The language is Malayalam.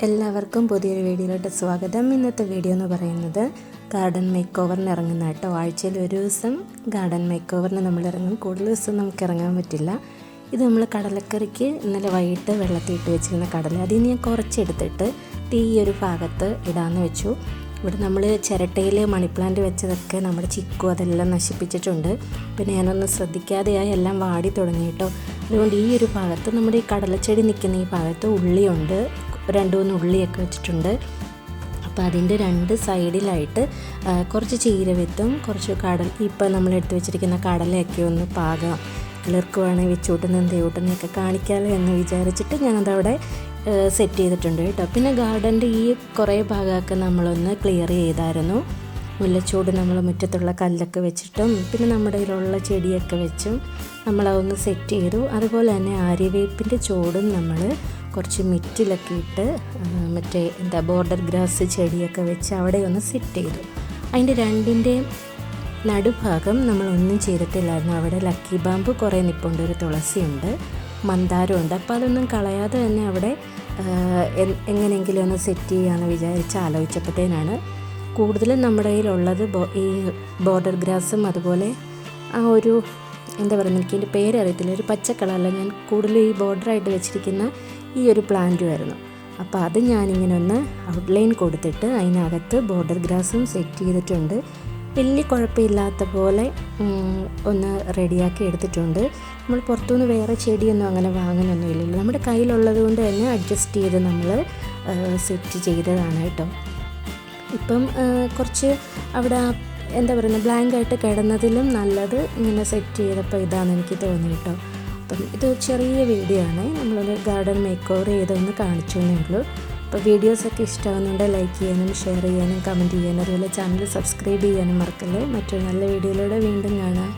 എല്ലാവർക്കും പുതിയൊരു വീഡിയോയിലോട്ട് സ്വാഗതം. ഇന്നത്തെ വീഡിയോ എന്ന് പറയുന്നത് ഗാർഡൻ മേക്ക് ഓവറിന് ഇറങ്ങുന്ന കേട്ടോ. ആഴ്ചയിൽ ഒരു ദിവസം ഗാർഡൻ മേക്ക് ഓവറിന് നമ്മൾ ഇറങ്ങും. കൂടുതൽ ദിവസം നമുക്ക് ഇറങ്ങാൻ പറ്റില്ല. ഇത് നമ്മൾ കടലക്കറിക്ക് ഇന്നലെ വൈകിട്ട് വെള്ളത്തിലിട്ട് വെച്ചിരുന്ന കടല അതിൽ ഞാൻ കുറച്ചെടുത്തിട്ട് ഈ ഒരു ഭാഗത്ത് ഇടാമെന്ന് വെച്ചു. ഇവിടെ നമ്മൾ ചിരട്ടയിൽ മണി പ്ലാന്റ് വെച്ചതൊക്കെ നമ്മുടെ ചിക്കു അതെല്ലാം നശിപ്പിച്ചിട്ടുണ്ട്. പിന്നെ ഞാനൊന്ന് ശ്രദ്ധിക്കാതെയായി എല്ലാം വാടി തുടങ്ങിയിട്ടോ. അതുകൊണ്ട് ഈ ഒരു ഭാഗത്ത് നമ്മുടെ ഈ കടലച്ചെടി നിൽക്കുന്ന ഈ ഭാഗത്ത് ഉള്ളിയുണ്ട്, 2-3 ഉള്ളിയൊക്കെ വെച്ചിട്ടുണ്ട്. അപ്പോൾ അതിൻ്റെ 2 സൈഡിലായിട്ട് കുറച്ച് ചീരവിത്തും കുറച്ച് ഇപ്പം നമ്മൾ എടുത്ത് വെച്ചിരിക്കുന്ന കടലയൊക്കെ ഒന്ന് പാകാം, കിളിർക്കുവാണെങ്കിൽ വെച്ചൂട്ടുന്ന എന്തെയൂട്ടുന്നതൊക്കെ കാണിക്കാമല്ലോ എന്ന് വിചാരിച്ചിട്ട് ഞാനതവിടെ സെറ്റ് ചെയ്തിട്ടുണ്ട് കേട്ടോ. പിന്നെ ഗാർഡൻ്റെ ഈ കുറേ ഭാഗമൊക്കെ നമ്മളൊന്ന് ക്ലിയർ ചെയ്തായിരുന്നു. മുല്ലച്ചൂട് നമ്മൾ മുറ്റത്തുള്ള കല്ലൊക്കെ വെച്ചിട്ടും പിന്നെ നമ്മുടെ കയ്യിലുള്ള ചെടിയൊക്കെ വെച്ചും നമ്മളതൊന്ന് സെറ്റ് ചെയ്തു. അതുപോലെ തന്നെ ആര്യവേപ്പിൻ്റെ ചൂടും നമ്മൾ കുറച്ച് മിറ്റിലൊക്കെ ഇട്ട് ബോർഡർ ഗ്രാസ് ചെടിയൊക്കെ വെച്ച് അവിടെ ഒന്ന് സെറ്റ് ചെയ്തു. അതിൻ്റെ 2ൻ്റെയും നടുഭാഗം നമ്മളൊന്നും ചെയ്തിട്ടില്ലായിരുന്നു. അവിടെ ലക്കി ബാമ്പ് കുറേ നിൽപ്പുണ്ട്, ഒരു തുളസിയുണ്ട്, മന്ദാരമുണ്ട്. അപ്പോൾ അതൊന്നും കളയാതെ തന്നെ അവിടെ എങ്ങനെയെങ്കിലും ഒന്ന് സെറ്റ് ചെയ്യാമെന്ന് വിചാരിച്ച് ആലോചിച്ചപ്പോഴത്തേനാണ് കൂടുതലും നമ്മുടെ കയ്യിലുള്ളത് ഈ ബോർഡർ ഗ്രാസും അതുപോലെ ആ ഒരു എനിക്കതിൻ്റെ പേരറിയത്തില്ല, ഒരു പച്ച കളറല്ല, ഞാൻ കൂടുതലും ഈ ബോർഡറായിട്ട് വെച്ചിരിക്കുന്ന ഈ ഒരു പ്ലാന്റുമായിരുന്നു. അപ്പോൾ അത് ഞാനിങ്ങനെ ഒന്ന് ഔട്ട്ലൈൻ കൊടുത്തിട്ട് അതിനകത്ത് ബോർഡർ ഗ്രാസും സെറ്റ് ചെയ്തിട്ടുണ്ട്. വലിയ കുഴപ്പമില്ലാത്ത പോലെ ഒന്ന് റെഡിയാക്കി എടുത്തിട്ടുണ്ട്. നമ്മൾ പുറത്തുനിന്ന് വേറെ ചെടിയൊന്നും അങ്ങനെ വാങ്ങുന്നൊന്നുമില്ലല്ലോ, നമ്മുടെ കയ്യിലുള്ളത് കൊണ്ട് തന്നെ അഡ്ജസ്റ്റ് ചെയ്ത് നമ്മൾ സെറ്റ് ചെയ്തതാണ് കേട്ടോ. ഇപ്പം കുറച്ച് അവിടെ ബ്ലാങ്കായിട്ട് കിടന്നതിലും നല്ലത് ഇങ്ങനെ സെറ്റ് ചെയ്തപ്പോൾ ഇതാണെന്ന് എനിക്ക് തോന്നി കേട്ടോ. അപ്പം ഇത് ചെറിയ വീഡിയോ ആണ്, നമ്മളൊരു ഗാർഡൻ മേക്ക് ഓവർ ചെയ്തൊന്ന് കാണിച്ചു എന്നേ ഉള്ളൂ. അപ്പോൾ വീഡിയോസൊക്കെ ഇഷ്ടമാകുന്നുണ്ട് ലൈക്ക് ചെയ്യാനും ഷെയർ ചെയ്യാനും കമൻറ്റ് ചെയ്യാനും അതുപോലെ ചാനൽ സബ്സ്ക്രൈബ് ചെയ്യാനും മറക്കല്ലേ. മറ്റൊരു നല്ല വീഡിയോയിലൂടെ വീണ്ടും കാണാം.